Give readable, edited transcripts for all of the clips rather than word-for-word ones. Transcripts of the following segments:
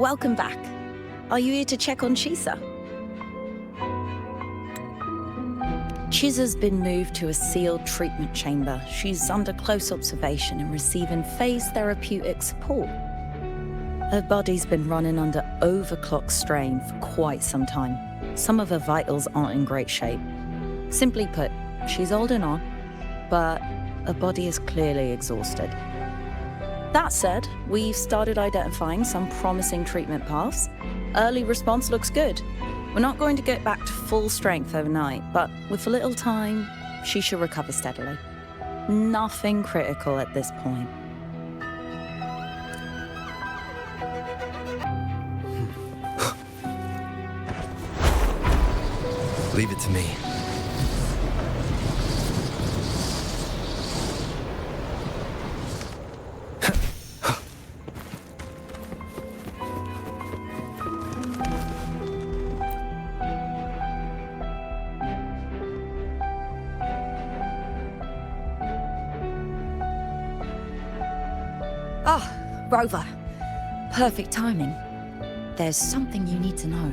welcome back. Are you here to check on Chisa? Chisa's been moved to a sealed treatment chamber. She's under close observation and receiving phase therapeutic support. Her body's been running under overclock strain for quite some time. Some of her vitals aren't in great shape. Simply put, she's holding on, but her body is clearly exhausted. That said, we've started identifying some promising treatment paths. Early response looks good. We're not going to get back to full strength overnight, but with a little time, she should recover steadily. Nothing critical at this point. Leave it to me. Ah, Rover. Perfect timing. There's something you need to know.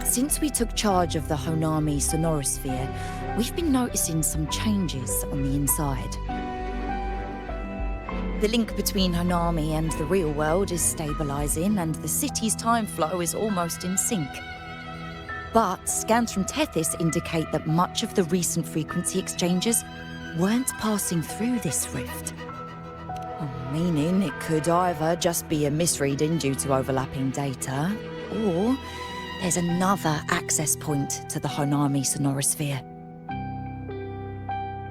Since we took charge of the Honami sonorosphere, we've been noticing some changes on the inside. The link between Honami and the real world is stabilizing, and the city's time flow is almost in sync. But scans from Tethys indicate that much of the recent frequency exchanges weren't passing through this rift. Meaning it could either just be a misreading due to overlapping data, or there's another access point to the Honami sonorosphere.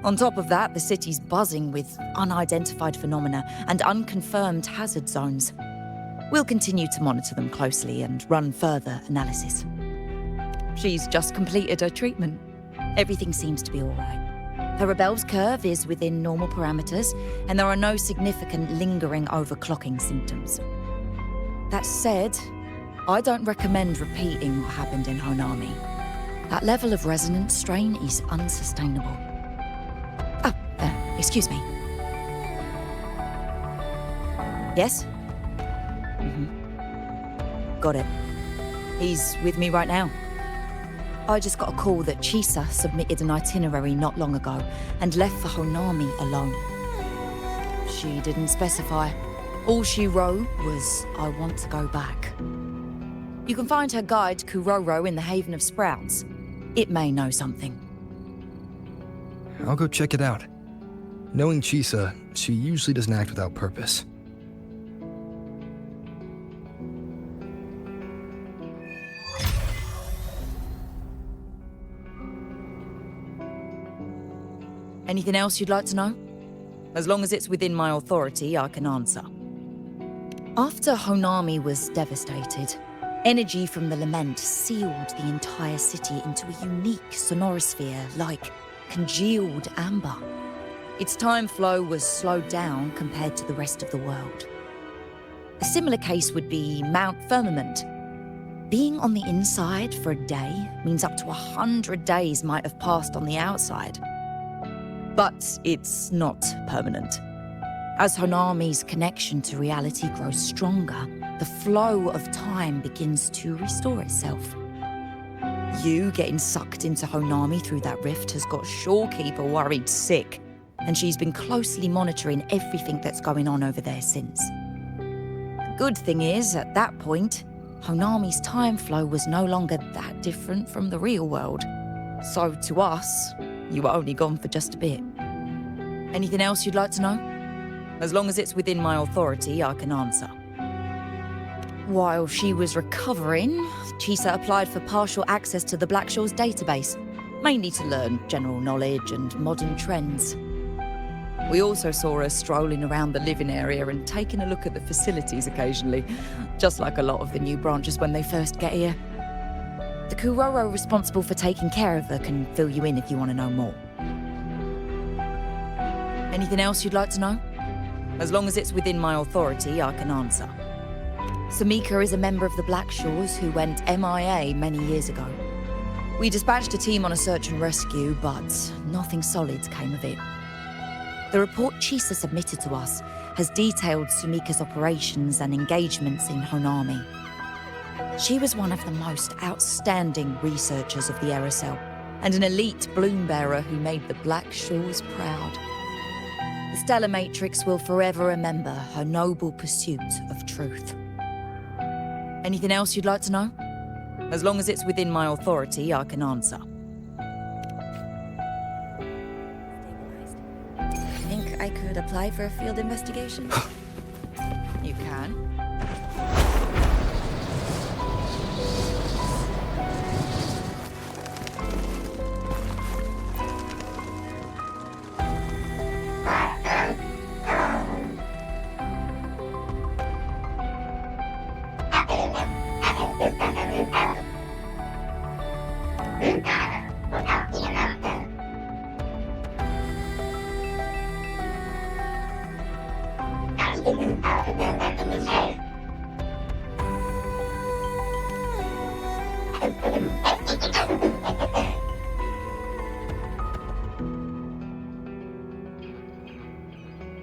On top of that, the city's buzzing with unidentified phenomena and unconfirmed hazard zones. We'll continue to monitor them closely and run further analysis. She's just completed her treatment. Everything seems to be all right. Her rebel's curve is within normal parameters, and there are no significant lingering overclocking symptoms. That said, I don't recommend repeating what happened in Honami. That level of resonance strain is unsustainable. Oh, excuse me. Yes? Got it. He's with me right now. I just got a call that Chisa submitted an itinerary not long ago and left for Honami alone. She didn't specify. All she wrote was, "I want to go back." You can find her guide, Kuroro, in the Haven of Sprouts. It may know something. I'll go check it out. Knowing Chisa, she usually doesn't act without purpose. Anything else you'd like to know? As long as it's within my authority, I can answer. After Honami was devastated, energy from the lament sealed the entire city into a unique sonorosphere like congealed amber. Its time flow was slowed down compared to the rest of the world. A similar case would be Mount Firmament. Being on the inside for a day means up to 100 days might have passed on the outside. But it's not permanent. As Honami's connection to reality grows stronger, the flow of time begins to restore itself. You getting sucked into Honami through that rift has got Shorekeeper worried sick, and she's been closely monitoring everything that's going on over there since. The good thing is, at that point, Honami's time flow was no longer that different from the real world. So to us, you were only gone for just a bit. Anything else you'd like to know? As long as it's within my authority, I can answer. While she was recovering, Chisa applied for partial access to the Blackshaw's database, mainly to learn general knowledge and modern trends. We also saw her strolling around the living area and taking a look at the facilities occasionally, just like a lot of the new branches when they first get here. The Kuroro responsible for taking care of her can fill you in if you want to know more. Anything else you'd like to know? As long as it's within my authority, I can answer. Samika is a member of the Blackshaws who went MIA many years ago. We dispatched a team on a search and rescue, but nothing solid came of it. The report Chisa submitted to us has detailed Sumika's operations and engagements in Honami. She was one of the most outstanding researchers of the Aerosol, and an elite bloom bearer who made the Black Shores proud. The Stellar Matrix will forever remember her noble pursuit of truth. Anything else you'd like to know? As long as it's within my authority, I can answer. Think I could apply for a field investigation? You can.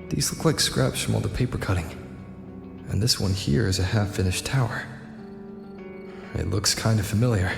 These look like scraps from all the paper cutting. And this one here is a half-finished tower. It looks kind of familiar.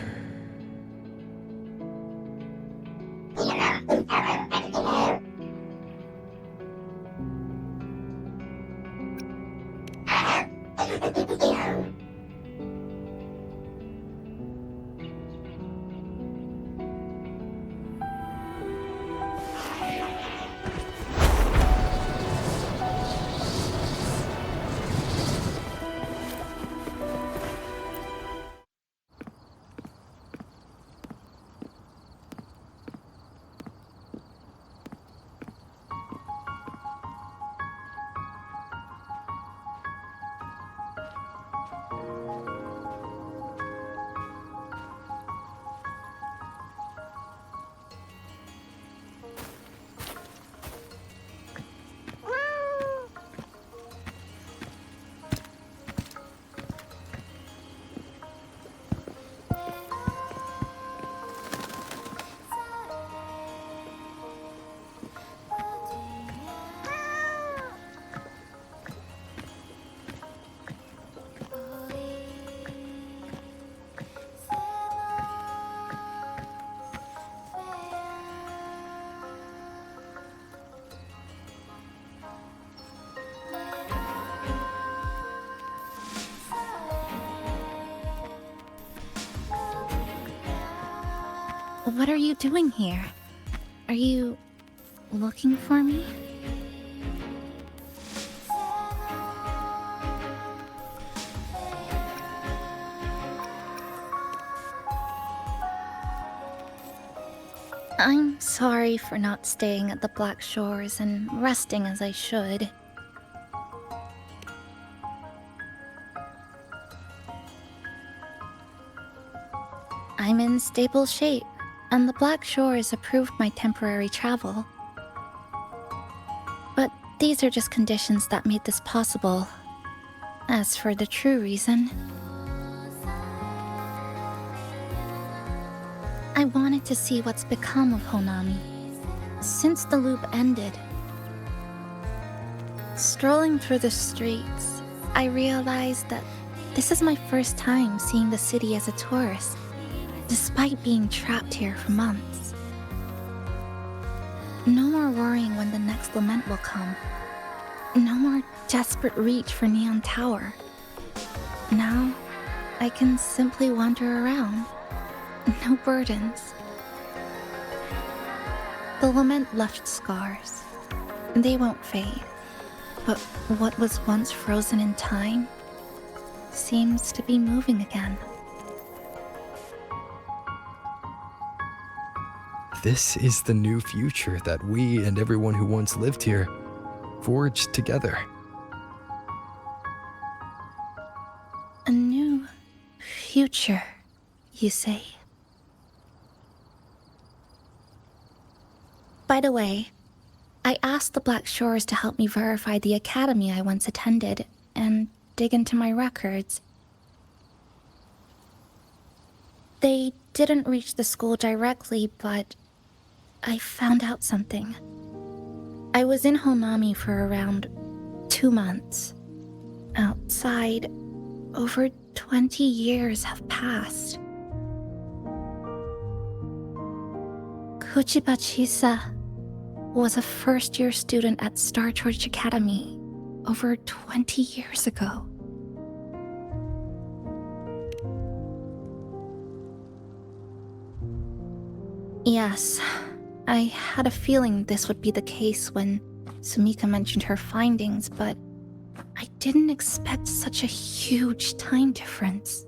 What are you doing here? Are you looking for me? I'm sorry for not staying at the Black Shores and resting as I should. I'm in stable shape, and the Black Shores approved my temporary travel. But these are just conditions that made this possible. As for the true reason, I wanted to see what's become of Honami since the loop ended. Strolling through the streets, I realized that this is my first time seeing the city as a tourist, despite being trapped here for months. No more worrying when the next lament will come. No more desperate reach for Neon Tower. Now, I can simply wander around. No burdens. The lament left scars. They won't fade. But what was once frozen in time seems to be moving again. This is the new future that we and everyone who once lived here forged together. A new future, you say? By the way, I asked the Black Shores to help me verify the academy I once attended and dig into my records. They didn't reach the school directly, but I found out something. I was in Honami for around 2 months. Outside, over 20 years have passed. Kuchiba Chisa was a first-year student at Starlight Academy over 20 years ago. Yes, I had a feeling this would be the case when Sumika mentioned her findings, but I didn't expect such a huge time difference.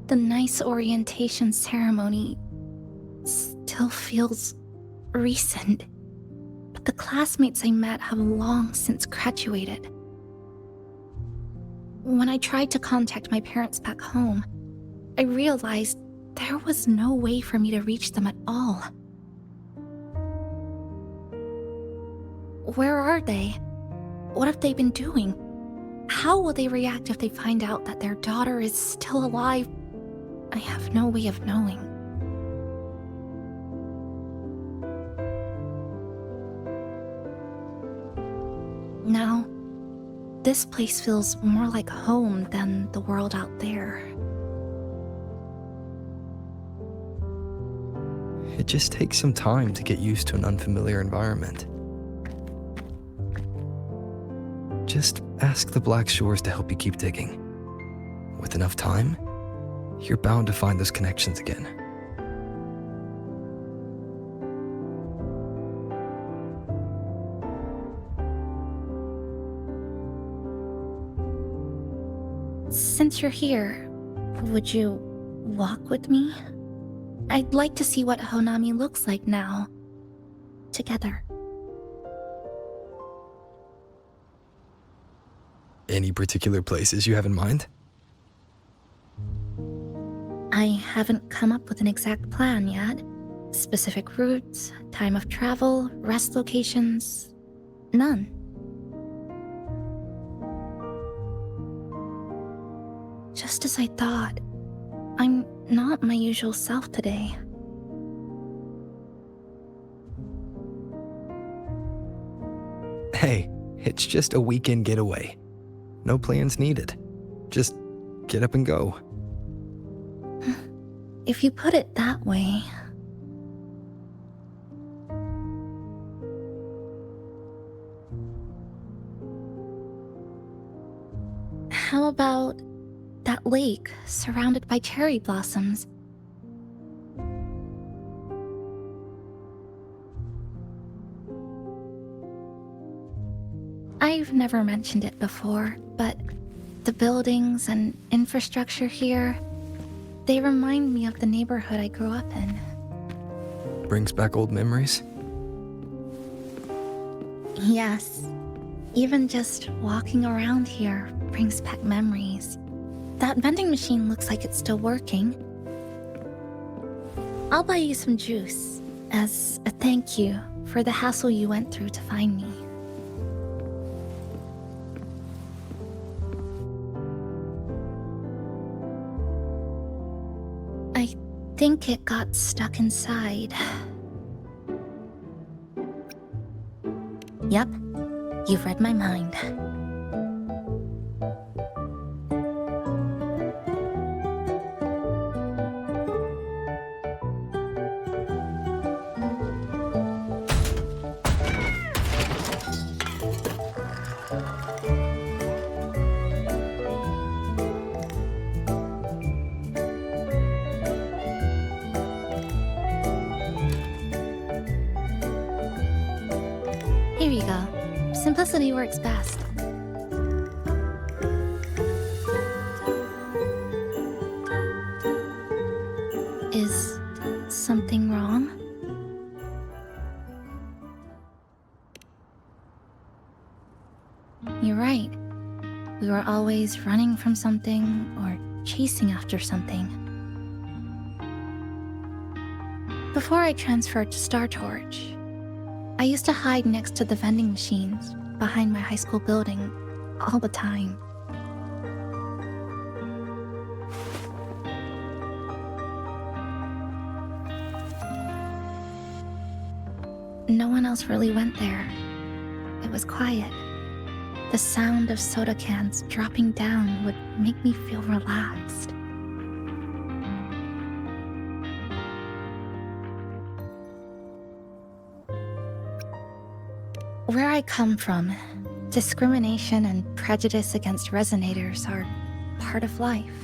The nice orientation ceremony still feels recent, but the classmates I met have long since graduated. When I tried to contact my parents back home, I realized there was no way for me to reach them at all. Where are they? What have they been doing? How will they react if they find out that their daughter is still alive? I have no way of knowing. Now, this place feels more like home than the world out there. It just takes some time to get used to an unfamiliar environment. Just ask the Black Shores to help you keep digging. With enough time, you're bound to find those connections again. Since you're here, would you walk with me? I'd like to see what Honami looks like now. Together. Any particular places you have in mind? I haven't come up with an exact plan yet. Specific routes, time of travel, rest locations, none. Just as I thought, I'm not my usual self today. Hey, it's just a weekend getaway. No plans needed. Just get up and go. If you put it that way. How about that lake surrounded by cherry blossoms? I've never mentioned it before, but the buildings and infrastructure here, they remind me of the neighborhood I grew up in. Brings back old memories? Yes. Even just walking around here brings back memories. That vending machine looks like it's still working. I'll buy you some juice as a thank you for the hassle you went through to find me. I think it got stuck inside. Yep, you've read my mind. Here you go. Simplicity works best. Is something wrong? You're right. We were always running from something or chasing after something. Before I transferred to Startorch, I used to hide next to the vending machines behind my high school building all the time. No one else really went there. It was quiet. The sound of soda cans dropping down would make me feel relaxed. Where I come from, discrimination and prejudice against resonators are part of life.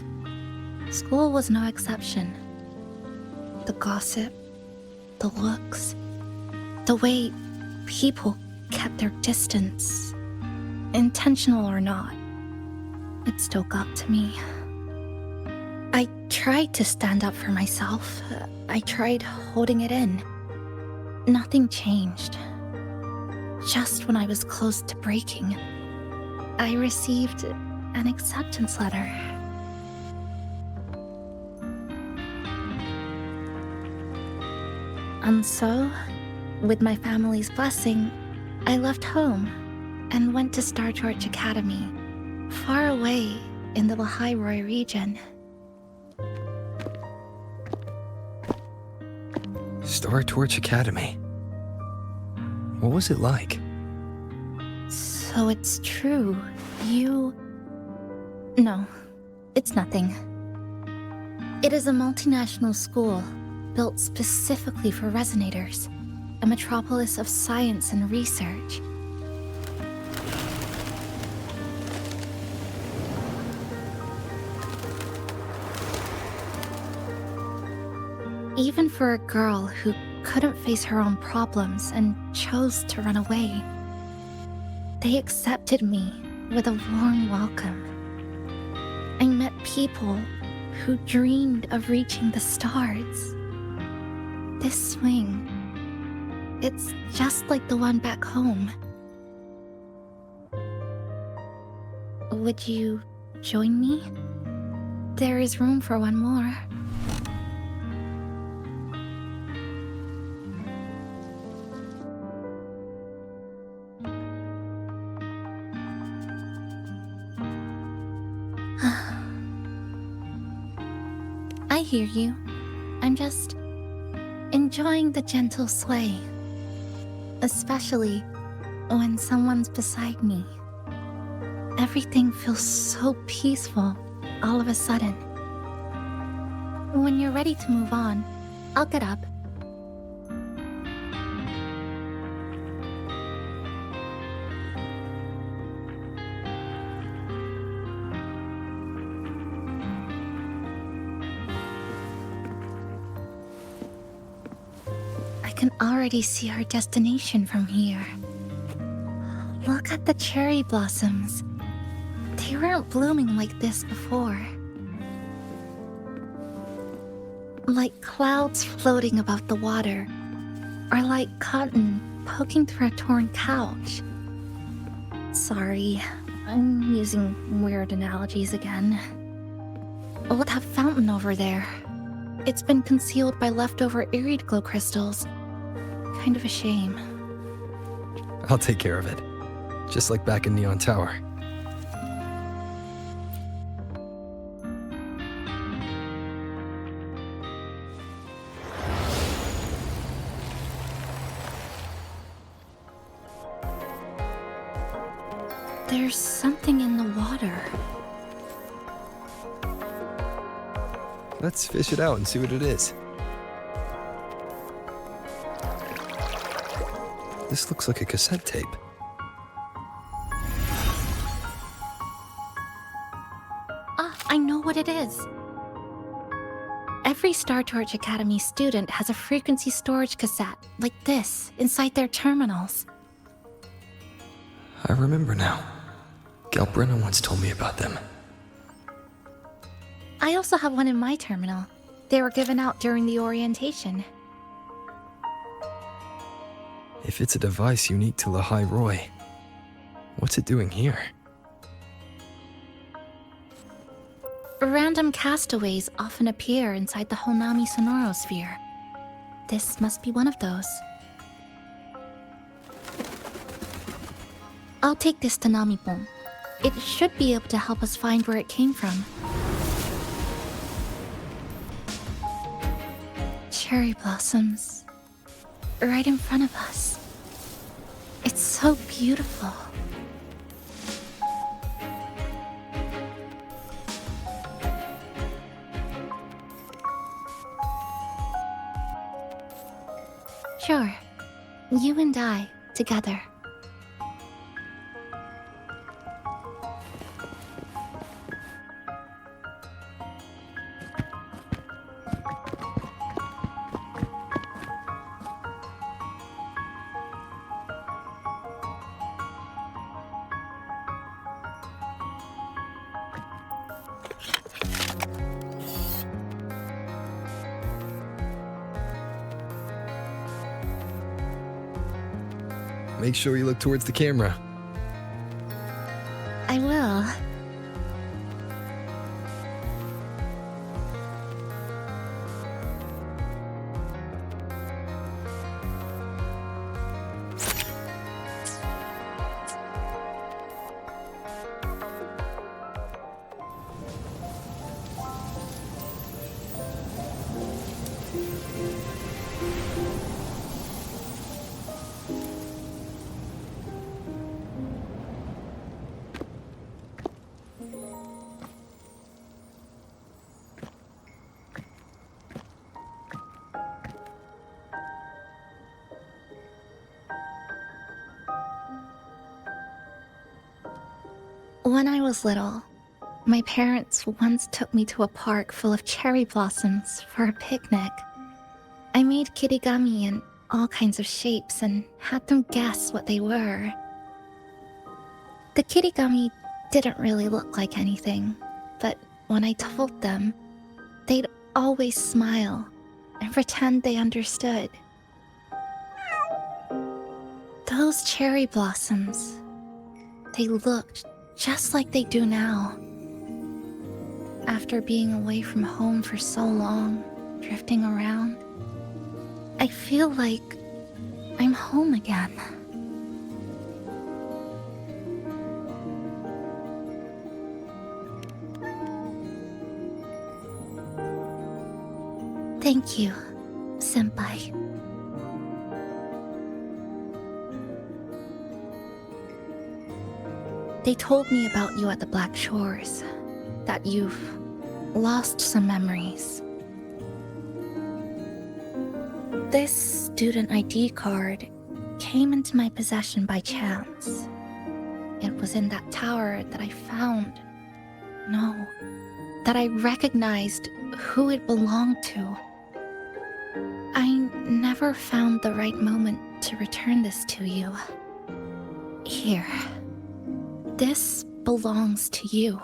School was no exception. The gossip, the looks, the way people kept their distance, intentional or not, it still got to me. I tried to stand up for myself. I tried holding it in. Nothing changed. Just when I was close to breaking, I received an acceptance letter. And so, with my family's blessing, I left home and went to Star Torch Academy, far away in the Lahairoi region. Star Torch Academy. What was it like? So it's true, you... No, it's nothing. It is a multinational school built specifically for resonators, a metropolis of science and research. Even for a girl who couldn't face her own problems and chose to run away, they accepted me with a warm welcome. I met people who dreamed of reaching the stars. This swing, it's just like the one back home. Would you join me? There is room for one more. I hear you. I'm just enjoying the gentle sway. Especially when someone's beside me. Everything feels so peaceful all of a sudden. When you're ready to move on, I'll get up. I can already see our destination from here. Look at the cherry blossoms. They weren't blooming like this before. Like clouds floating above the water, or like cotton poking through a torn couch. Sorry, I'm using weird analogies again. Look at that fountain over there. It's been concealed by leftover irid glow crystals. Kind of a shame. I'll take care of it. Just like back in Neon Tower. There's something in the water. Let's fish it out and see what it is. This looks like a cassette tape. I know what it is. Every Star Torch Academy student has a frequency storage cassette like this inside their terminals. I remember now. Galbrenna once told me about them. I also have one in my terminal. They were given out during the orientation. If it's a device unique to Lahairoi, what's it doing here? Random castaways often appear inside the Honami sonorosphere. This must be one of those. I'll take this to Namipon. It should be able to help us find where it came from. Cherry blossoms. Right in front of us. It's so beautiful. Sure. You and I, together. Make sure you look towards the camera. I will. When I was little, my parents once took me to a park full of cherry blossoms for a picnic. I made kirigami in all kinds of shapes and had them guess what they were. The kirigami didn't really look like anything, but when I told them, they'd always smile and pretend they understood. Those cherry blossoms, they looked just like they do now. After being away from home for so long, drifting around, I feel like I'm home again. Thank you, Senpai. They told me about you at the Black Shores, that you've lost some memories. This student ID card came into my possession by chance. It was in that tower that I found. No, that I recognized who it belonged to. I never found the right moment to return this to you. Here. This belongs to you.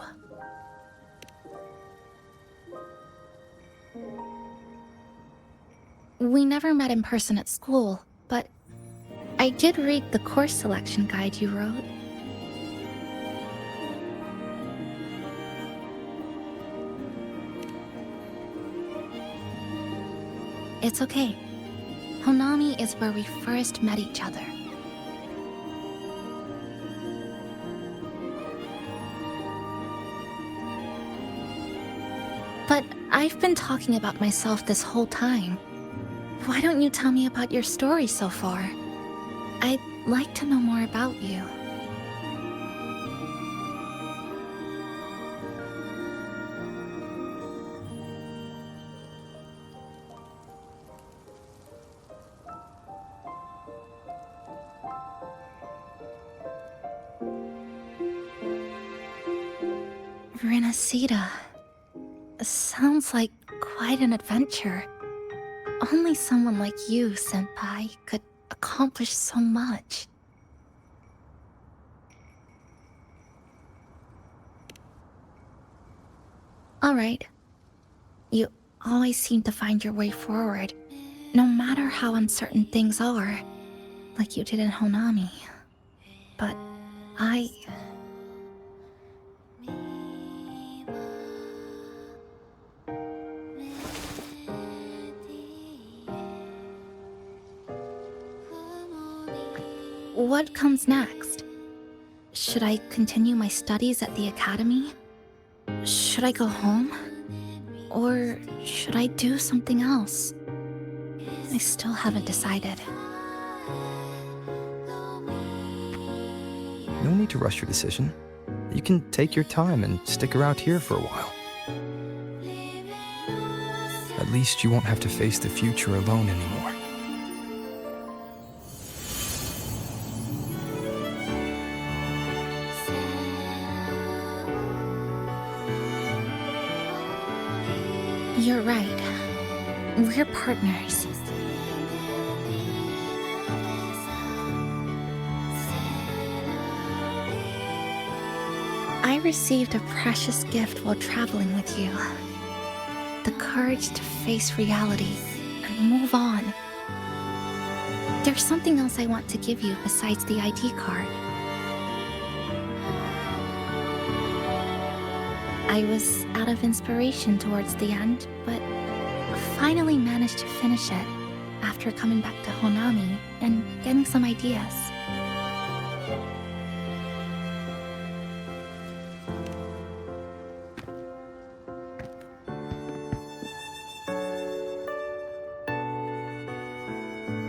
We never met in person at school, but I did read the course selection guide you wrote. It's okay. Honami is where we first met each other. But I've been talking about myself this whole time. Why don't you tell me about your story so far? I'd like to know more about you. Renacida. Sounds like quite an adventure. Only someone like you, Senpai, could accomplish so much. Alright. You always seem to find your way forward, no matter how uncertain things are, like you did in Honami. But What comes next? Should I continue my studies at the academy? Should I go home? Or should I do something else? I still haven't decided. No need to rush your decision. You can take your time and stick around here for a while. At least you won't have to face the future alone anymore. We're partners. I received a precious gift while traveling with you. The courage to face reality and move on. There's something else I want to give you besides the ID card. I was out of inspiration towards the end, but finally managed to finish it after coming back to Honami and getting some ideas.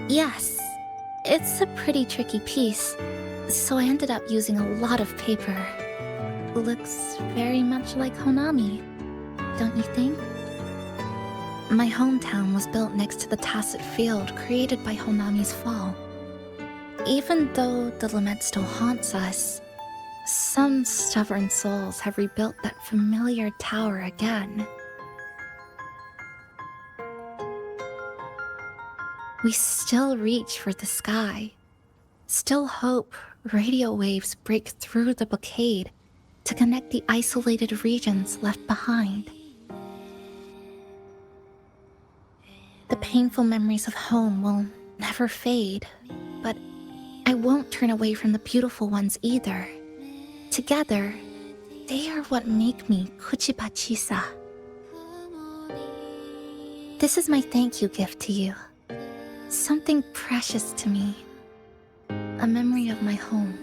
Yes, it's a pretty tricky piece, so I ended up using a lot of paper. Looks very much like Honami, don't you think? My hometown was built next to the tacit field created by Honami's fall. Even though the lament still haunts us, some stubborn souls have rebuilt that familiar tower again. We still reach for the sky, still hope radio waves break through the blockade to connect the isolated regions left behind. The painful memories of home will never fade, but I won't turn away from the beautiful ones either. Together, they are what make me Kuchiba Chisa. This is my thank you gift to you. Something precious to me. A memory of my home.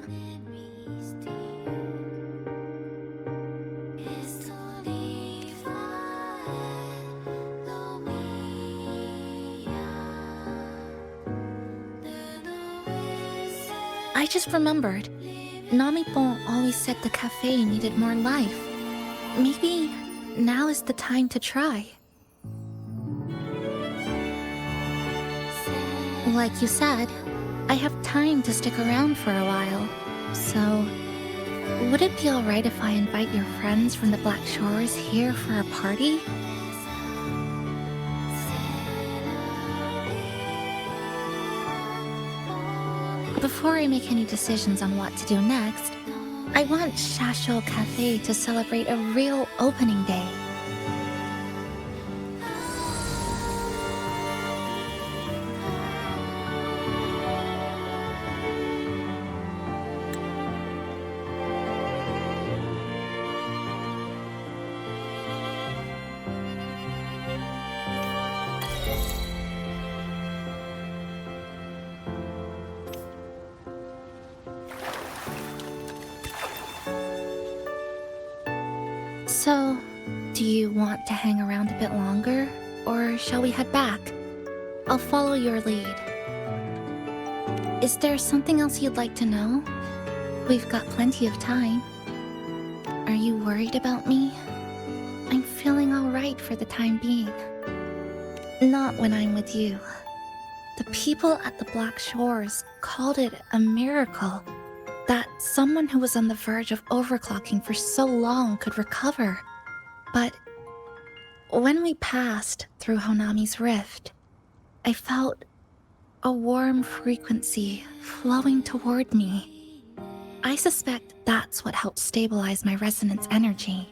I just remembered. Namipon always said the cafe needed more life. Maybe now is the time to try. Like you said, I have time to stick around for a while. So, would it be alright if I invite your friends from the Black Shores here for a party? Before I make any decisions on what to do next, I want Shasho Cafe to celebrate a real opening day. So, do you want to hang around a bit longer, or shall we head back? I'll follow your lead. Is there something else you'd like to know? We've got plenty of time. Are you worried about me? I'm feeling alright for the time being. Not when I'm with you. The people at the Black Shores called it a miracle that someone who was on the verge of overclocking for so long could recover. But when we passed through Honami's rift, I felt a warm frequency flowing toward me. I suspect that's what helped stabilize my resonance energy.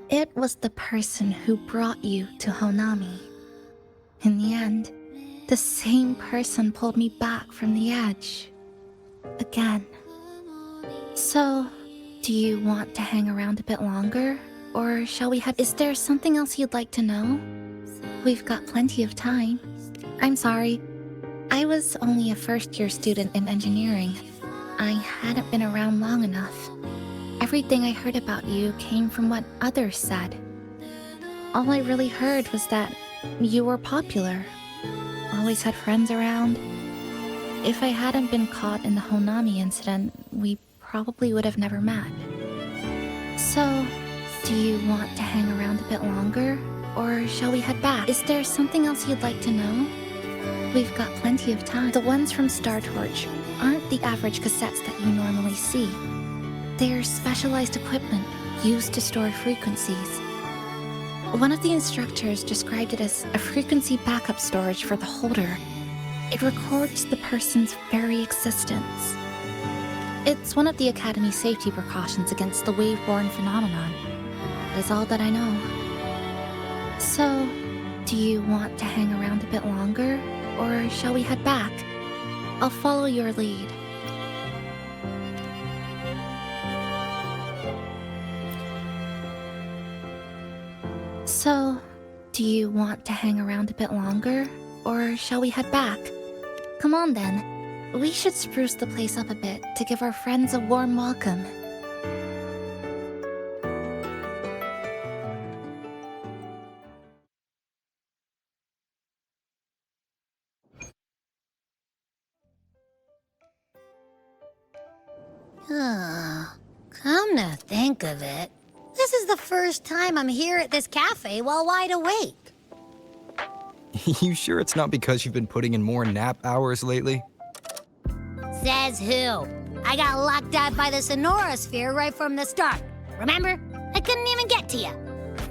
It was the person who brought you to Honami. In the end, the same person pulled me back from the edge. Again. So, do you want to hang around a bit longer? Or shall we head? Is there something else you'd like to know? We've got plenty of time. I'm sorry. I was only a first-year student in engineering. I hadn't been around long enough. Everything I heard about you came from what others said. All I really heard was that you were popular. Always had friends around. If I hadn't been caught in the Honami incident, we probably would have never met. So, do you want to hang around a bit longer? Or shall we head back? Is there something else you'd like to know? We've got plenty of time. The ones from Star Torch aren't the average cassettes that you normally see. They're specialized equipment used to store frequencies. One of the instructors described it as a frequency backup storage for the holder. It records the person's very existence. It's one of the Academy's safety precautions against the wave-borne phenomenon. It is all that I know. So, do you want to hang around a bit longer, or shall we head back? I'll follow your lead. So, do you want to hang around a bit longer, or shall we head back? Come on then. We should spruce the place up a bit to give our friends a warm welcome. Come to think of it, this is the first time I'm here at this cafe while wide awake. You sure it's not because you've been putting in more nap hours lately? Says who? I got locked out by the Sonora Sphere right from the start. Remember? I couldn't even get to you.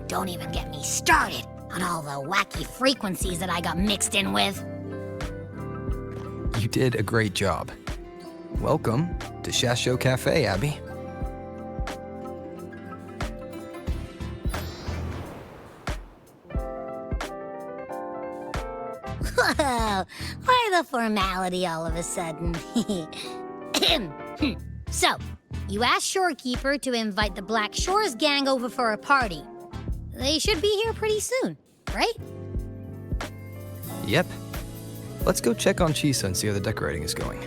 Don't even get me started on all the wacky frequencies that I got mixed in with. You did a great job. Welcome to Shasho Cafe, Abby. Whoa, why the formality all of a sudden? So, you asked Shorekeeper to invite the Black Shores gang over for a party. They should be here pretty soon, right? Yep. Let's go check on Chisa and see how the decorating is going.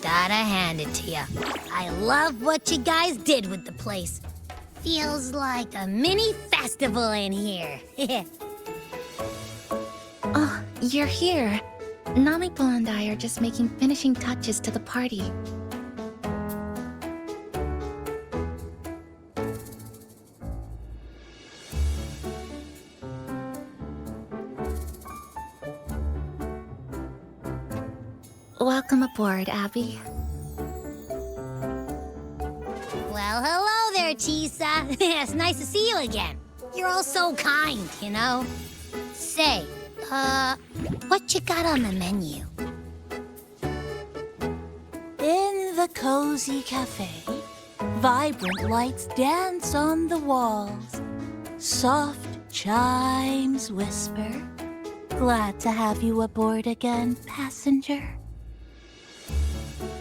Gotta hand it to ya. I love what you guys did with the place. Feels like a mini festival in here. Oh, you're here. Namiko and I are just making finishing touches to the party. Welcome aboard, Abby. Well, hello there, Chisa. It's nice to see you again. You're all so kind, you know? Say, what you got on the menu? In the cozy cafe, vibrant lights dance on the walls. Soft chimes whisper. Glad to have you aboard again, passenger.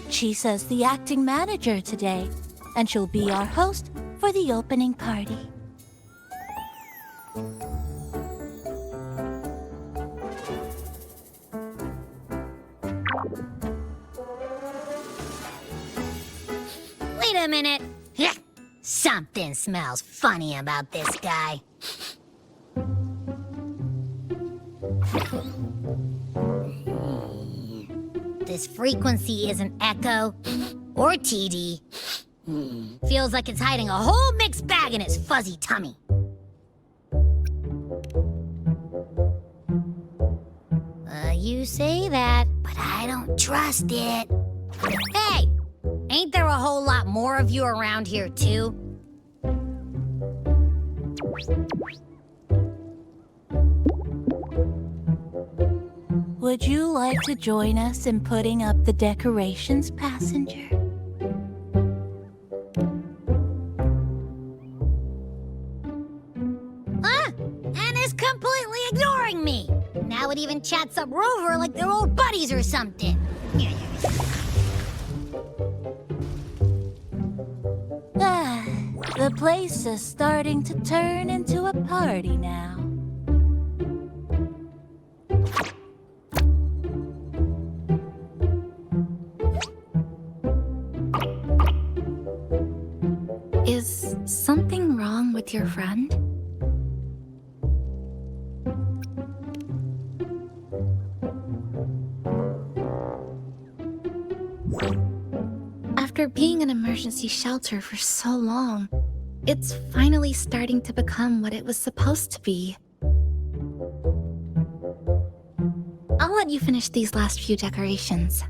Chisa's the acting manager today, and she'll be our host for the opening party. Wait a minute. Something smells funny about this guy. This frequency isn't echo or TD. Feels like it's hiding a whole mixed bag in its fuzzy tummy. You say that, but I don't trust it. Hey, ain't there a whole lot more of you around here too? Would you like to join us in putting up the decorations, passenger? And is completely ignoring me. Now it even chats up Rover like they're old buddies or something. The place is starting to turn into a party now. Is something wrong with your friend? After being an emergency shelter for so long, it's finally starting to become what it was supposed to be. I'll let you finish these last few decorations.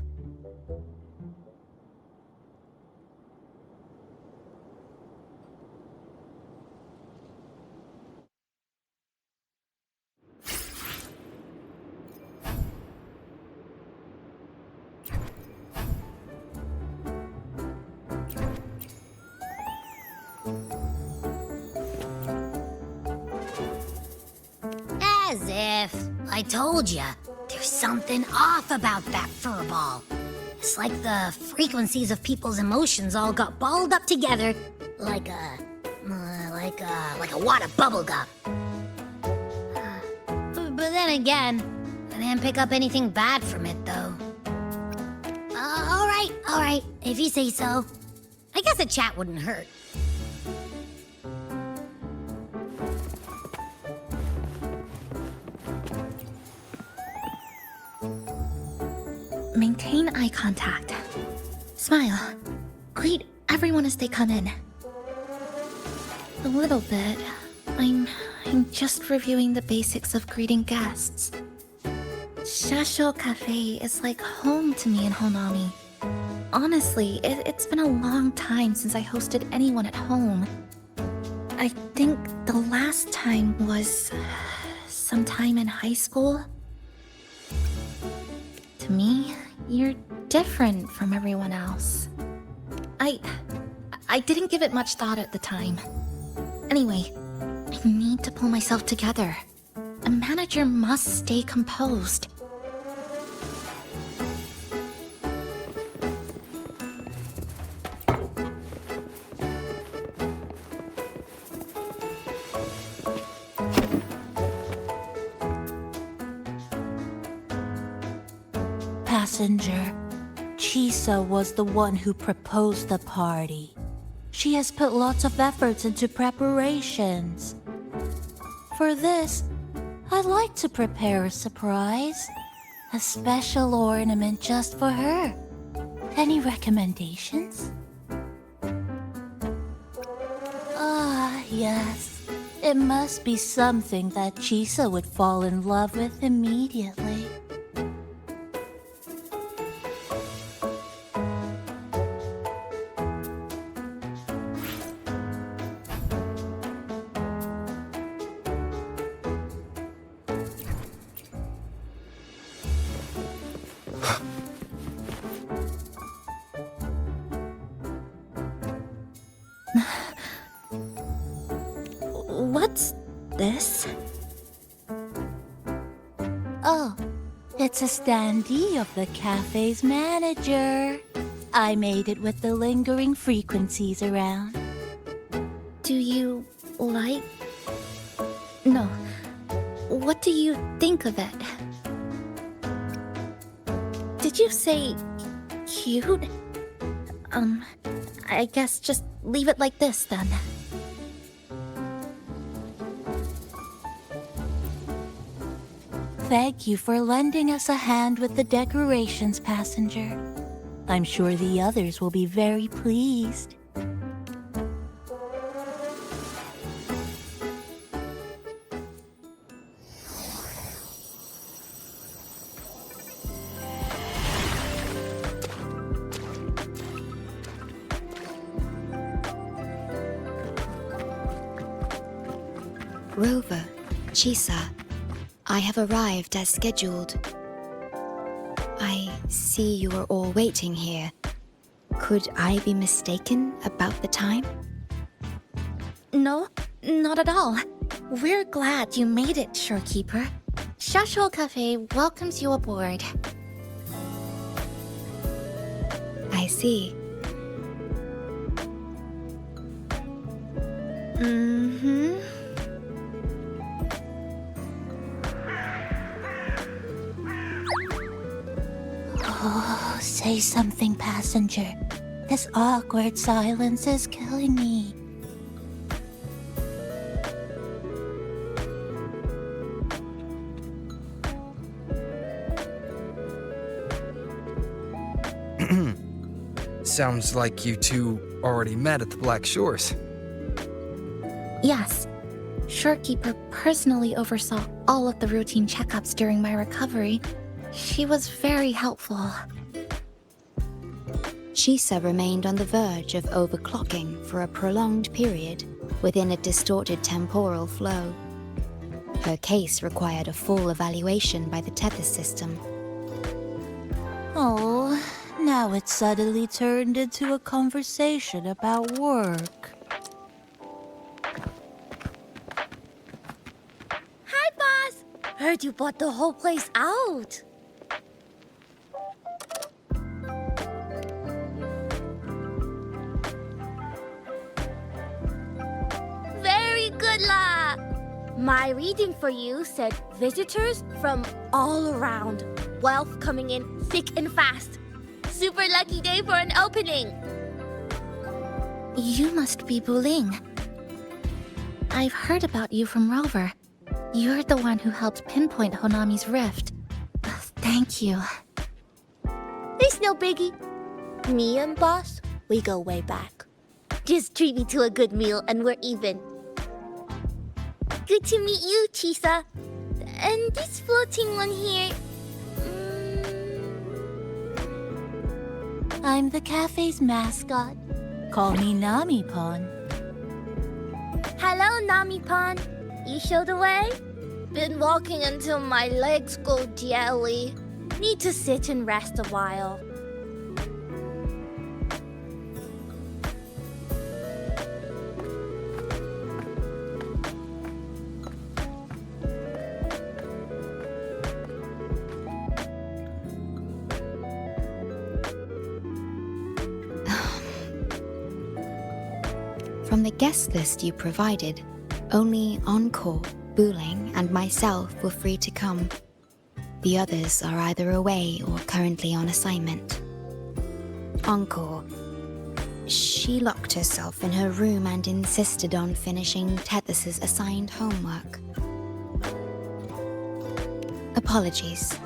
As if. I told ya, there's something off about that furball. It's like the frequencies of people's emotions all got balled up together like a wad of bubble gum. But then again, I didn't pick up anything bad from it, though. All right, if you say so. I guess a chat wouldn't hurt. Maintain eye contact. Smile. Greet everyone as they come in. A little bit. I'm just reviewing the basics of greeting guests. Shasho Cafe is like home to me in Honami. Honestly, it's been a long time since I hosted anyone at home. I think the last time was sometime in high school. To me, you're different from everyone else. I didn't give it much thought at the time. Anyway, I need to pull myself together. A manager must stay composed. Passenger, Chisa was the one who proposed the party. She has put lots of efforts into preparations. For this, I'd like to prepare a surprise. A special ornament just for her. Any recommendations? Ah, yes. It must be something that Chisa would fall in love with immediately. What's this? Oh, it's a standee of the cafe's manager. I made it with the lingering frequencies around. Do you like... No. What do you think of it? Did you say cute? I guess just leave it like this then. Thank you for lending us a hand with the decorations, passenger. I'm sure the others will be very pleased. Rover, Chisa, I have arrived as scheduled. I see you are all waiting here. Could I be mistaken about the time? No, not at all. We're glad you made it, Shorekeeper. Shasho Cafe welcomes you aboard. I see. Oh, say something, passenger. This awkward silence is killing me. Sounds like you two already met at the Black Shores. Yes. Shorekeeper personally oversaw all of the routine checkups during my recovery. She was very helpful. Chisa remained on the verge of overclocking for a prolonged period within a distorted temporal flow. Her case required a full evaluation by the tether system. Oh, now it suddenly turned into a conversation about work. Hi, boss! Heard you bought the whole place out. Very good la! My reading for you said visitors from all around. Wealth coming in thick and fast. Super lucky day for an opening. You must be Buling. I've heard about you from Rover. You're the one who helped pinpoint Honami's rift. Thank you. It's no biggie. Me and boss, we go way back. Just treat me to a good meal and we're even. Good to meet you, Chisa. And this floating one here... I'm the cafe's mascot. Call me Nami-pon. Hello, Nami-pan. You show the way? Been walking until my legs go jelly. Need to sit and rest a while. From the guest list you provided, only Encore, Buling, and myself were free to come. The others are either away or currently on assignment. Encore. She locked herself in her room and insisted on finishing Tethys's assigned homework. Apologies.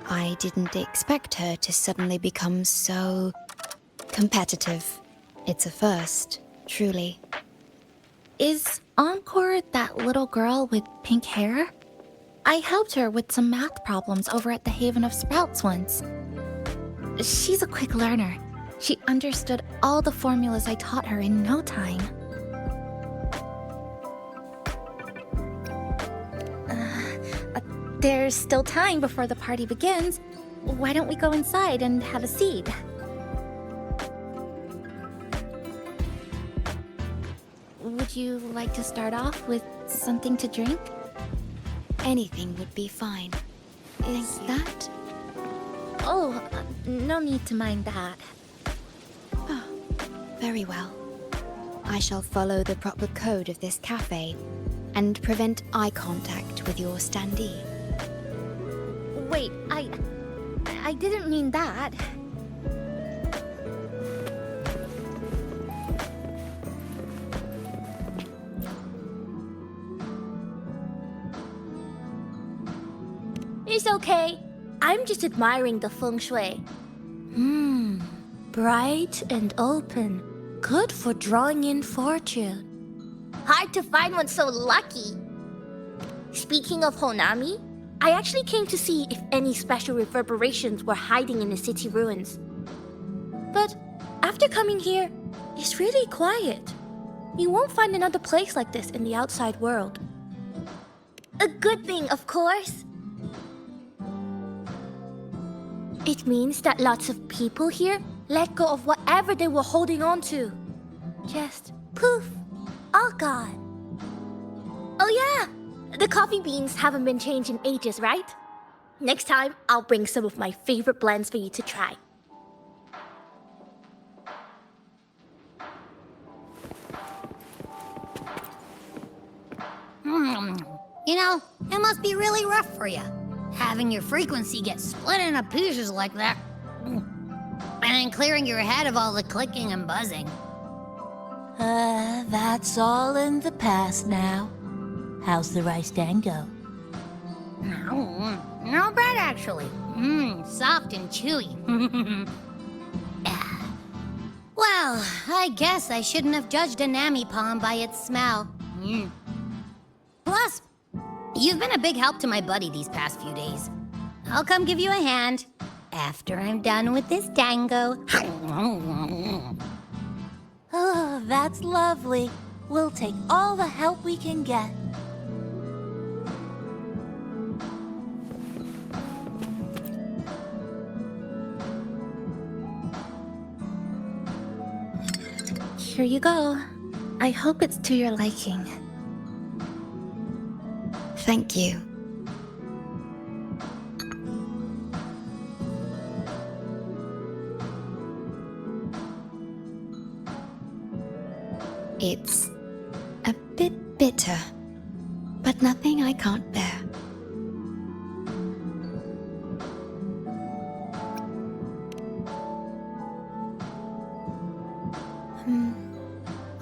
I didn't expect her to suddenly become so competitive. It's a first, truly. Is Encore that little girl with pink hair? I helped her with some math problems over at the Haven of Sprouts once. She's a quick learner. She understood all the formulas I taught her in no time. There's still time before the party begins. Why don't we go inside and have a seat? Would you like to start off with something to drink? Anything would be fine. Is that? Oh, no need to mind that. Oh, very well. I shall follow the proper code of this cafe and prevent eye contact with your standee. Wait, I didn't mean that. It's okay. I'm just admiring the feng shui. Bright and open. Good for drawing in fortune. Hard to find one so lucky. Speaking of Honami, I actually came to see if any special reverberations were hiding in the city ruins. But after coming here, it's really quiet. You won't find another place like this in the outside world. A good thing, of course. It means that lots of people here let go of whatever they were holding on to. Just poof, all gone. Oh yeah, the coffee beans haven't been changed in ages, right? Next time, I'll bring some of my favorite blends for you to try. You know, it must be really rough for you, having your frequency get split into pieces like that. And then clearing your head of all the clicking and buzzing. That's all in the past now. How's the rice dango? Not bad, actually. Soft and chewy. Well, I guess I shouldn't have judged a Nami palm by its smell. Plus, you've been a big help to my buddy these past few days. I'll come give you a hand after I'm done with this tango. Oh, that's lovely. We'll take all the help we can get. Here you go. I hope it's to your liking. Thank you. It's a bit bitter, but nothing I can't bear.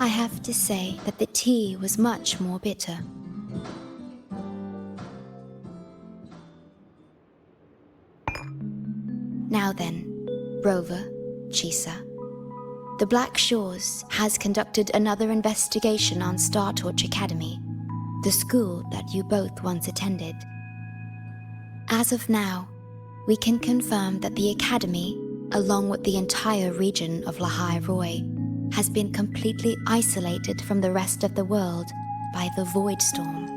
I have to say that the tea was much more bitter. Now then, Rover, Chisa. The Black Shores has conducted another investigation on Startorch Academy, the school that you both once attended. As of now, we can confirm that the Academy, along with the entire region of Lahai Roi, has been completely isolated from the rest of the world by the Void Storm.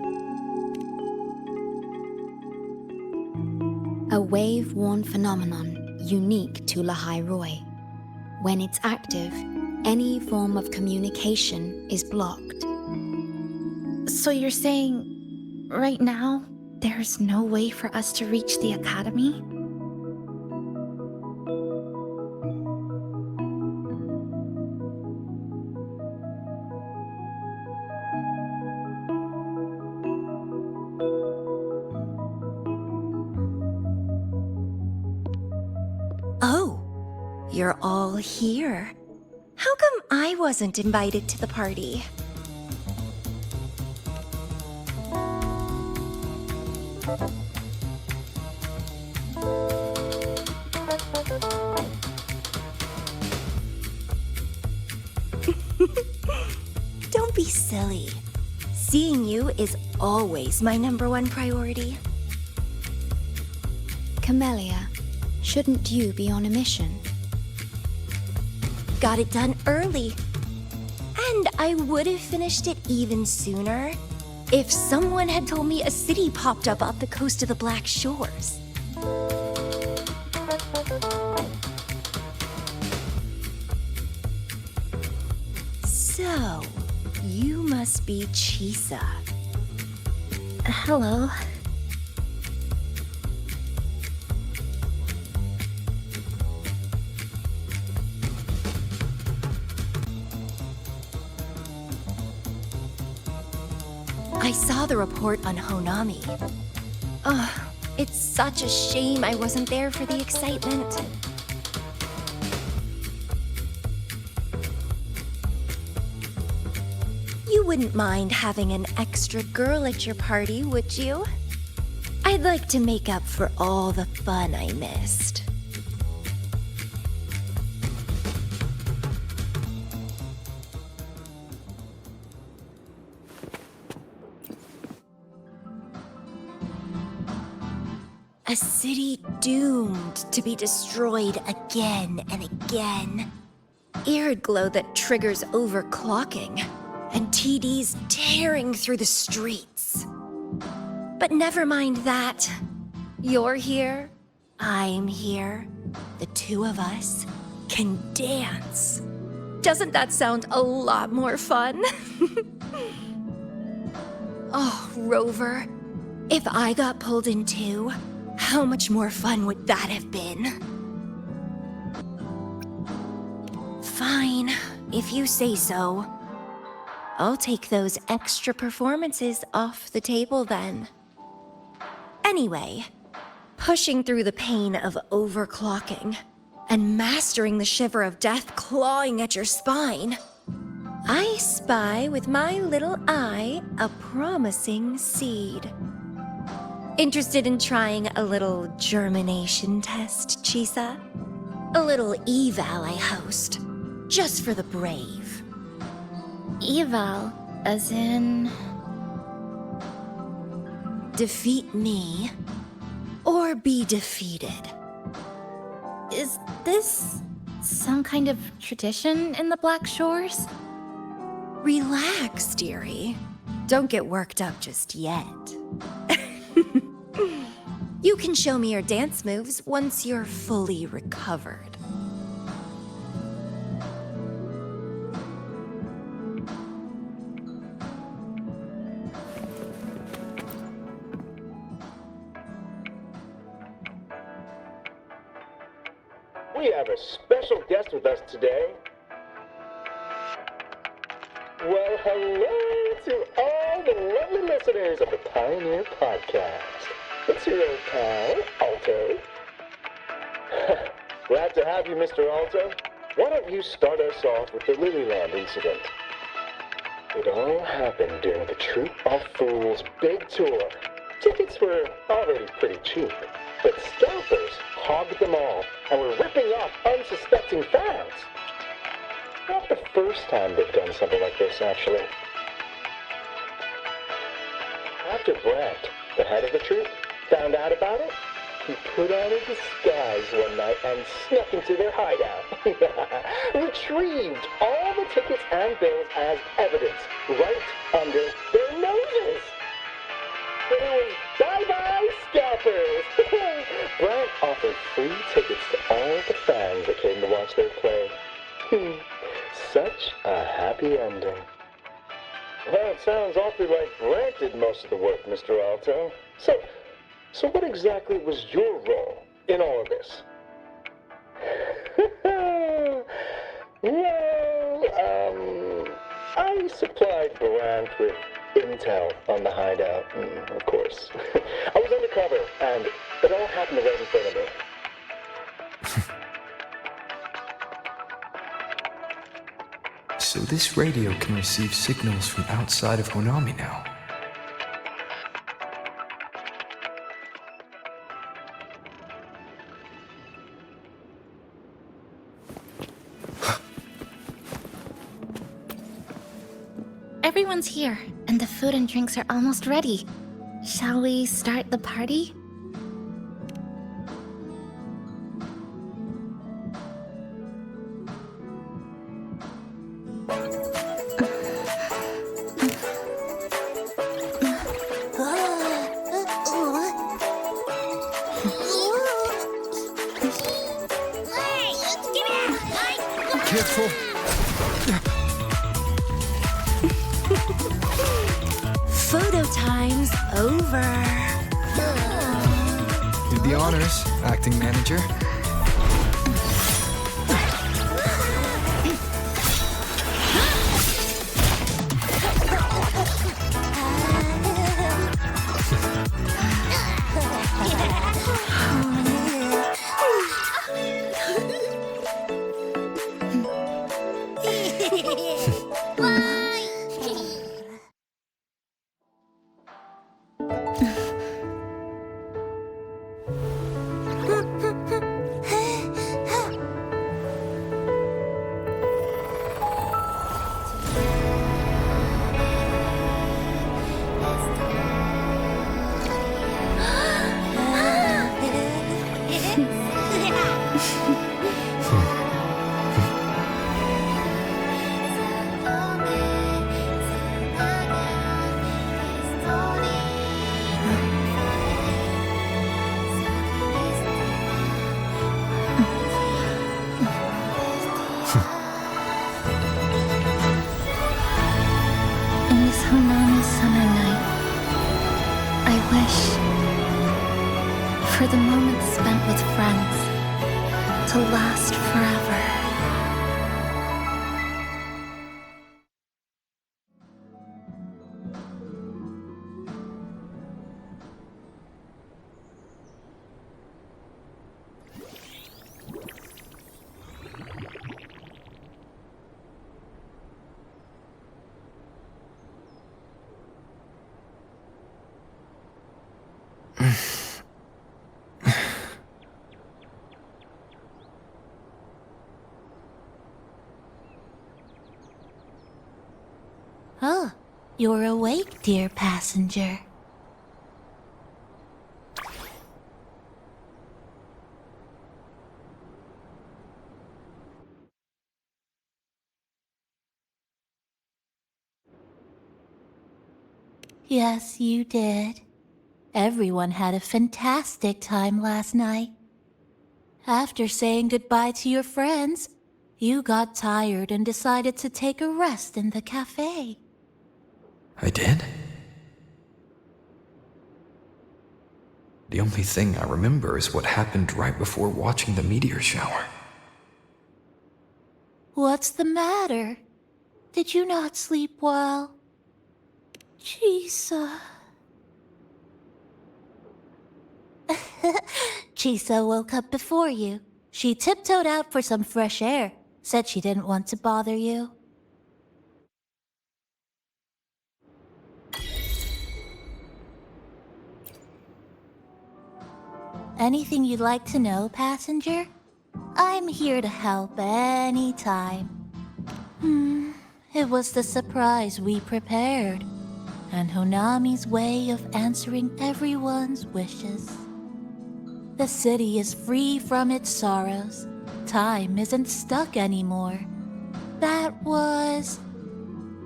A wave-worn phenomenon unique to Lahai Roi. When it's active, any form of communication is blocked. So you're saying, right now, there's no way for us to reach the Academy? Oh, you're all here. How come I wasn't invited to the party? Don't be silly. Seeing you is always my #1 priority. Camellia, shouldn't you be on a mission? Got it done early. And I would have finished it even sooner if someone had told me a city popped up off the coast of the Black Shores. So, you must be Chisa. Hello. I saw the report on Honami. Ugh, it's such a shame I wasn't there for the excitement. You wouldn't mind having an extra girl at your party, would you? I'd like to make up for all the fun I missed. A city doomed to be destroyed again and again. Arid glow that triggers overclocking, and TDs tearing through the streets. But never mind that. You're here, I'm here. The two of us can dance. Doesn't that sound a lot more fun? Oh, Rover, if I got pulled in too, how much more fun would that have been? Fine, if you say so. I'll take those extra performances off the table then. Anyway, pushing through the pain of overclocking and mastering the shiver of death clawing at your spine, I spy with my little eye a promising seed. Interested in trying a little germination test, Chisa? A little eval I host. just for the brave. Eval, as in... Defeat me, or be defeated. Is this some kind of tradition in the Black Shores? Relax, dearie. Don't get worked up just yet. You can show me your dance moves once you're fully recovered. We have a special guest with us today. Well, hello to all the lovely listeners of the Pioneer Podcast. It's your old pal, Alto. Glad to have you, Mr. Alto. Why don't you start us off with the Lilyland incident? It all happened during the Troop of Fools' big tour. Tickets were already pretty cheap, but scalpers hogged them all and were ripping off unsuspecting fans. Not the first time they've done something like this, actually. After Brant, the head of the troupe, found out about it, he put on a disguise one night and snuck into their hideout. Retrieved all the tickets and bills as evidence right under their noses. It was bye-bye scalpers. Brant offered free tickets to all the fans that came to watch their play. Such a happy ending. Well, it sounds awfully like Brant did most of the work, Mr. Alto. So what exactly was your role in all of this? Well, I supplied Brant with intel on the hideout, of course. I was undercover, and it all happened right in front of me. So this radio can receive signals from outside of Honami now. Everyone's here, and the food and drinks are almost ready. Shall we start the party? Careful! Photo time's over. Do the honors, acting manager. In this Honami summer night, I wish for the moments spent with friends to last forever. Oh, you're awake, dear passenger. Yes, you did. Everyone had a fantastic time last night. After saying goodbye to your friends, you got tired and decided to take a rest in the cafe. I did? The only thing I remember is what happened right before watching the meteor shower. What's the matter? Did you not sleep well? Chisa. Chisa woke up before you. She tiptoed out for some fresh air, said she didn't want to bother you. Anything you'd like to know, passenger? I'm here to help anytime. It was the surprise we prepared, and Honami's way of answering everyone's wishes. The city is free from its sorrows. Time isn't stuck anymore. That was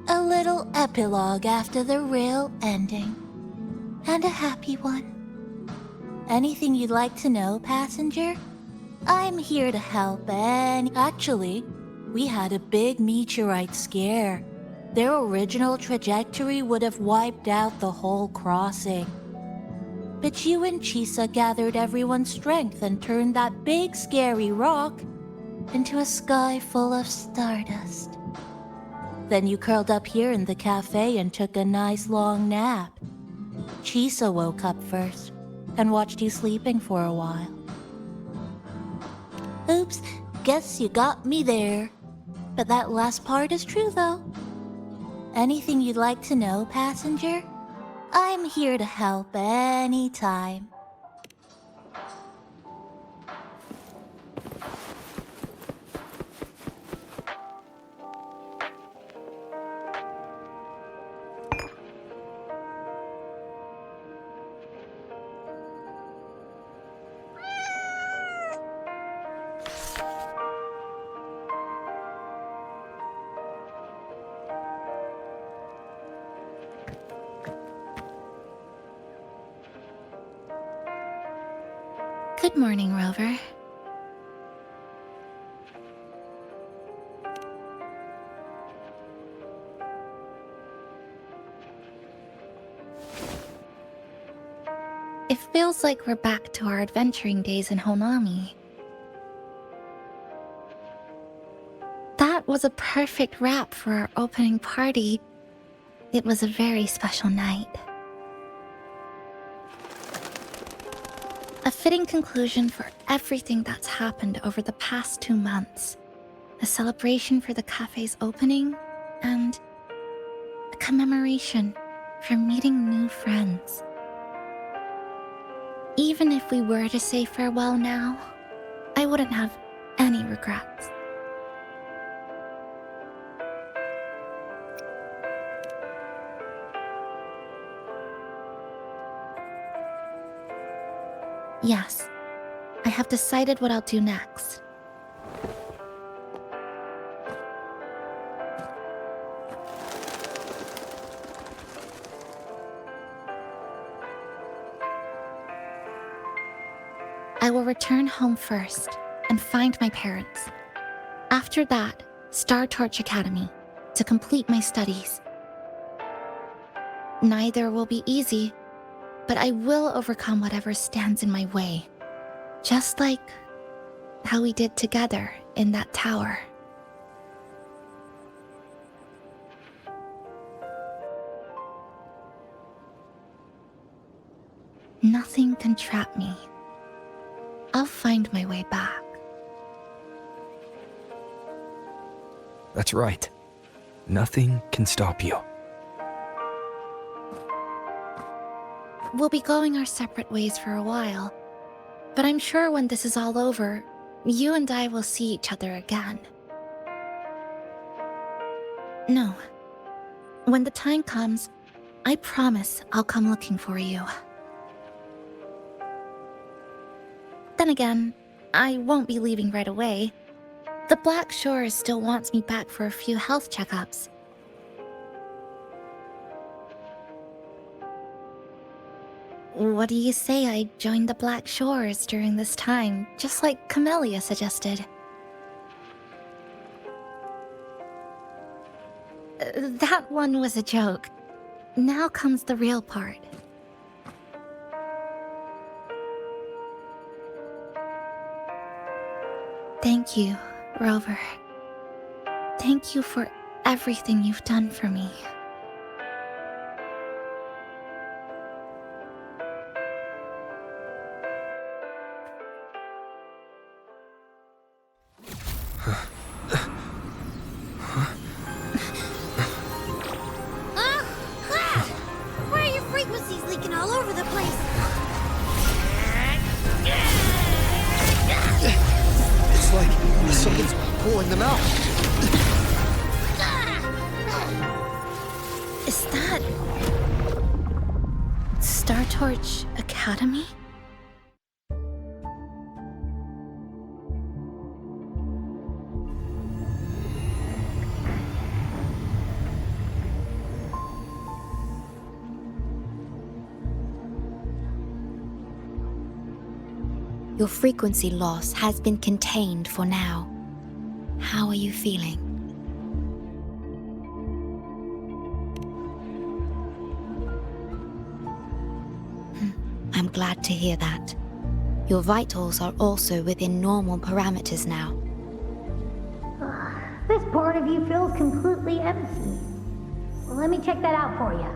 a little epilogue after the real ending. And a happy one. Anything you'd like to know, passenger? I'm here to help Actually, we had a big meteorite scare. Their original trajectory would have wiped out the whole crossing. But you and Chisa gathered everyone's strength and turned that big scary rock into a sky full of stardust. Then you curled up here in the cafe and took a nice long nap. Chisa woke up first and watched you sleeping for a while. Oops, guess you got me there. But that last part is true, though. Anything you'd like to know, passenger? I'm here to help anytime. Good morning, Rover. It feels like we're back to our adventuring days in Honami. That was a perfect wrap for our opening party. It was a very special night. A fitting conclusion for everything that's happened over the past 2 months. A celebration for the cafe's opening, and a commemoration for meeting new friends. Even if we were to say farewell now, I wouldn't have any regrets. Yes, I have decided what I'll do next. I will return home first and find my parents. After that, Star Torch Academy to complete my studies. Neither will be easy, but I will overcome whatever stands in my way. Just like how we did together in that tower. Nothing can trap me. I'll find my way back. That's right. Nothing can stop you. We'll be going our separate ways for a while, but I'm sure when this is all over, you and I will see each other again. No, When the time comes, I promise I'll come looking for you. Then again, I won't be leaving right away. The Black Shore still wants me back for a few health checkups. What do you say I join the Black Shores during this time, just like Camellia suggested? That one was a joke. Now comes the real part. Thank you, Rover. Thank you for everything you've done for me. Why are your frequencies leaking all over the place? It's like someone's pulling them out. Is that... Star Torch Academy? Your frequency loss has been contained for now. How are you feeling? I'm glad to hear that. Your vitals are also within normal parameters now. This part of you feels completely empty. Well, let me check that out for you.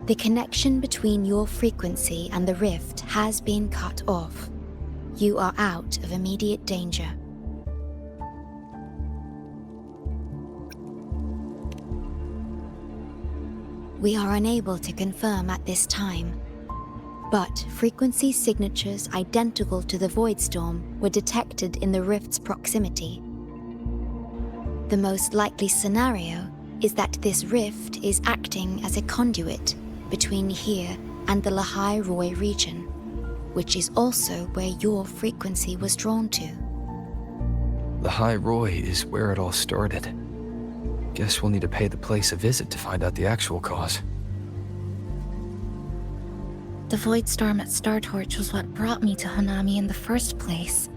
The connection between your frequency and the rift has been cut off. You are out of immediate danger. We are unable to confirm at this time, but frequency signatures identical to the Void Storm were detected in the rift's proximity. The most likely scenario is that this rift is acting as a conduit between here and the Lahai Roi region, which is also where your frequency was drawn to. The High Roy is where it all started. Guess we'll need to pay the place a visit to find out the actual cause. The Void Storm at Star Torch was what brought me to Hanami in the first place.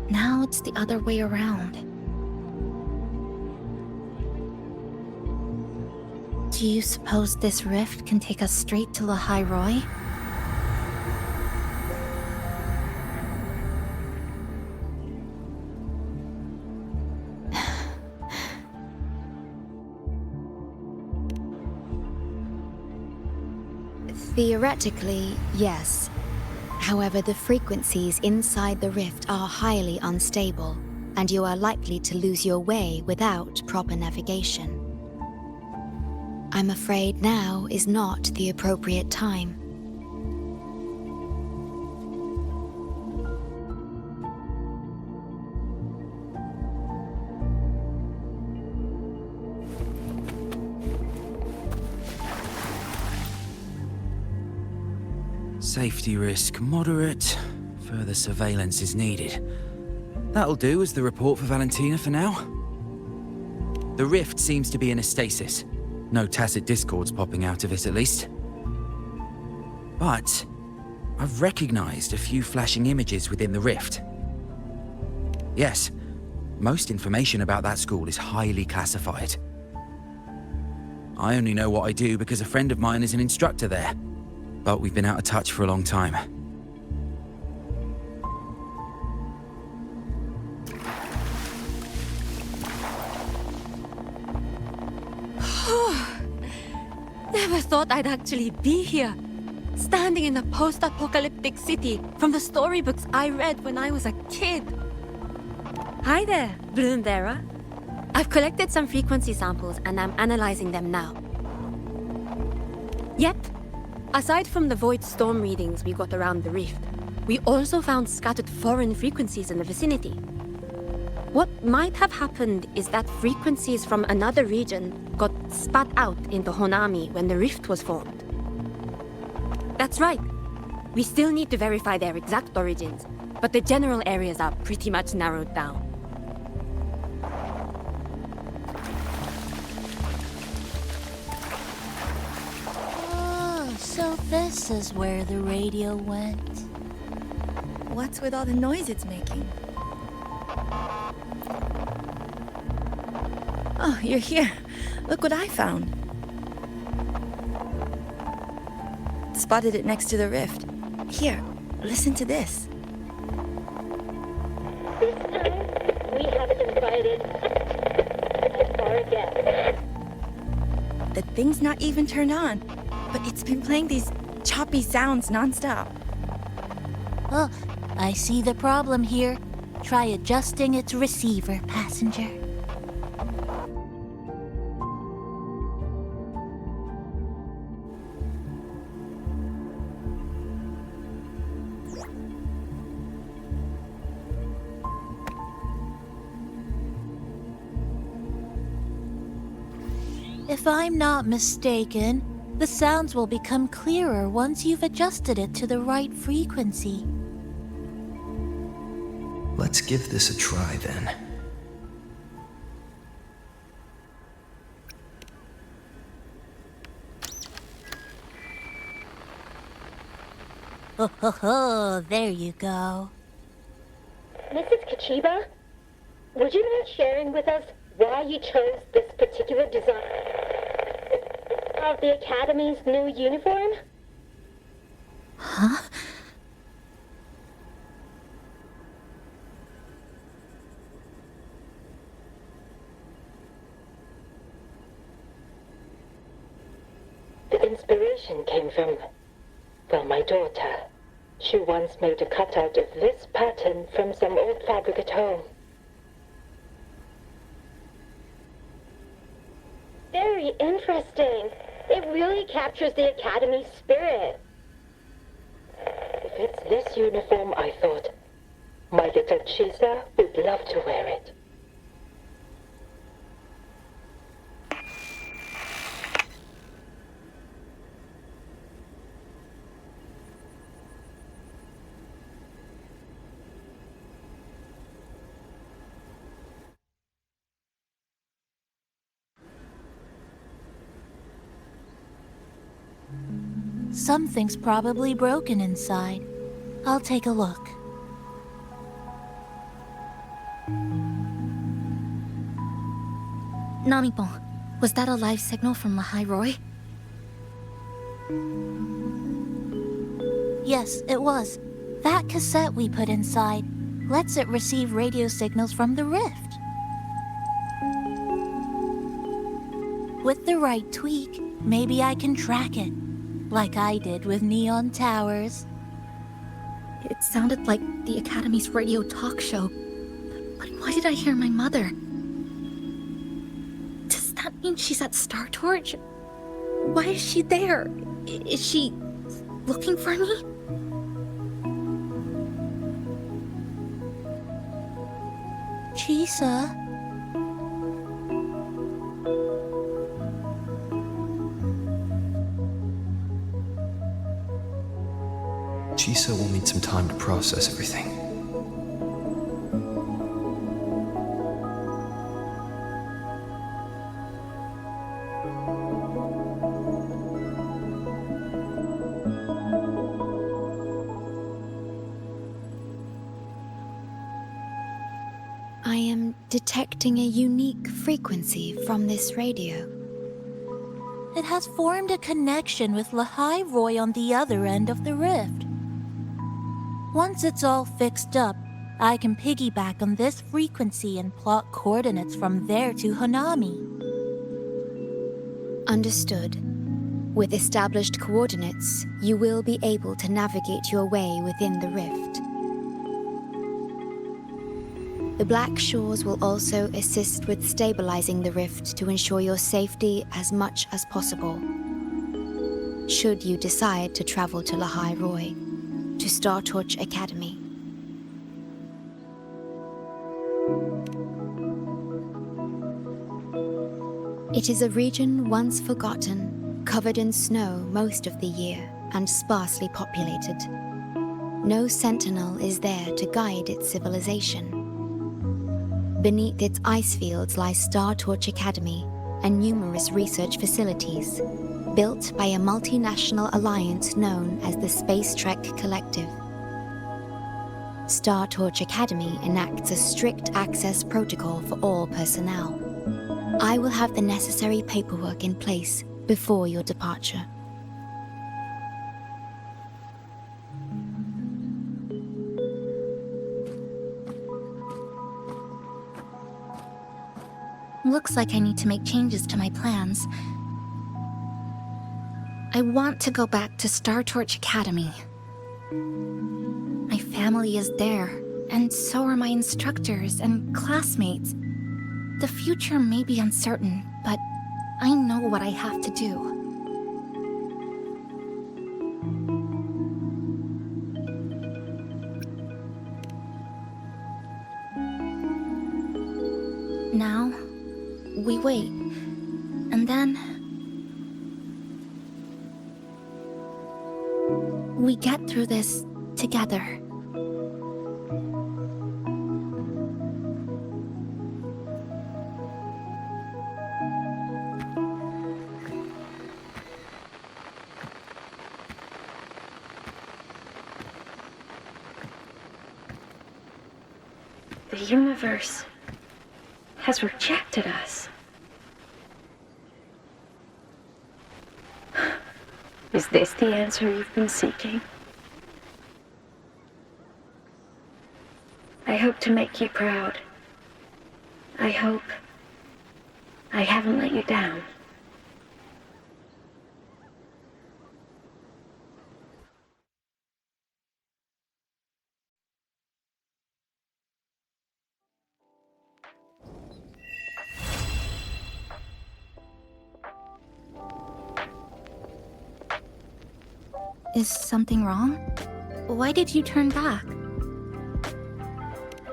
Now it's the other way around. Do you suppose this rift can take us straight to Lahai Roi? Theoretically, yes. However, the frequencies inside the rift are highly unstable, and you are likely to lose your way without proper navigation. I'm afraid now is not the appropriate time. Safety risk moderate. Further surveillance is needed. That'll do as the report for Valentina for now. The rift seems to be in a stasis. No tacit discords popping out of it, at least. But I've recognized a few flashing images within the rift. Yes, most information about that school is highly classified. I only know what I do because a friend of mine is an instructor there, but we've been out of touch for a long time. Never thought I'd actually be here, standing in a post-apocalyptic city from the storybooks I read when I was a kid. Hi there, Bloomberra. I've collected some frequency samples and I'm analyzing them now. Yep. Aside from the void storm readings we got around the rift, we also found scattered foreign frequencies in the vicinity. What might have happened is that frequencies from another region got spat out into Honami when the rift was formed. That's right. We still need to verify their exact origins, but the general areas are pretty much narrowed down. Oh, so this is where the radio went. What's with all the noise it's making? Oh, you're here. Look what I found. Spotted it next to the rift. Here, listen to this. This time, we have invited our guest. The thing's not even turned on, but it's been playing these choppy sounds nonstop. Oh, I see the problem here. Try adjusting its receiver, passenger. If I'm not mistaken, the sounds will become clearer once you've adjusted it to the right frequency. Let's give this a try then. Ho ho ho, there you go. Mrs. Kachiba, would you mind sharing with us why you chose this particular design of the Academy's new uniform? Huh? The inspiration came from, well, my daughter. She once made a cutout of this pattern from some old fabric at home. Very interesting. It really captures the Academy's spirit. If it's this uniform, I thought, my little Chisa would love to wear it. Something's probably broken inside. I'll take a look. Namipon, was that a live signal from Lahai Roy? Yes, it was. That cassette we put inside lets it receive radio signals from the rift. With the right tweak, maybe I can track it, like I did with Neon Towers. It sounded like the Academy's radio talk show. But why did I hear my mother? Does that mean she's at Star Torch? Why is she there? Is she looking for me? Chisa? Chisa will need some time to process everything. I am detecting a unique frequency from this radio. It has formed a connection with Lahai Roy on the other end of the rift. Once it's all fixed up, I can piggyback on this frequency and plot coordinates from there to Honami. Understood. With established coordinates, you will be able to navigate your way within the rift. The Black Shores will also assist with stabilizing the rift to ensure your safety as much as possible. should you decide to travel to Lahai Roy, to Star Torch Academy. It is a region once forgotten, covered in snow most of the year, and sparsely populated. No sentinel is there to guide its civilization. Beneath its ice fields lies Star Torch Academy and numerous research facilities, built by a multinational alliance known as the Space Trek Collective. Star Torch Academy enacts a strict access protocol for all personnel. I will have the necessary paperwork in place before your departure. Looks like I need to make changes to my plans. I want to go back to Star Torch Academy. My family is there, and so are my instructors and classmates. The future may be uncertain, but I know what I have to do. Now, we wait, and then we get through this together. The universe has rejected us. Is this the answer you've been seeking? I hope to make you proud. I hope I haven't let you down. Is something wrong? Why did you turn back?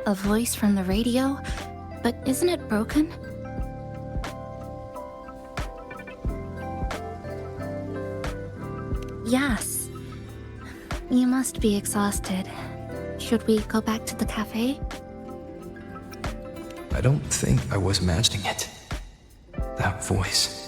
A voice from the radio? But isn't it broken? Yes. You must be exhausted. Should we go back to the cafe? I don't think I was imagining it. That voice.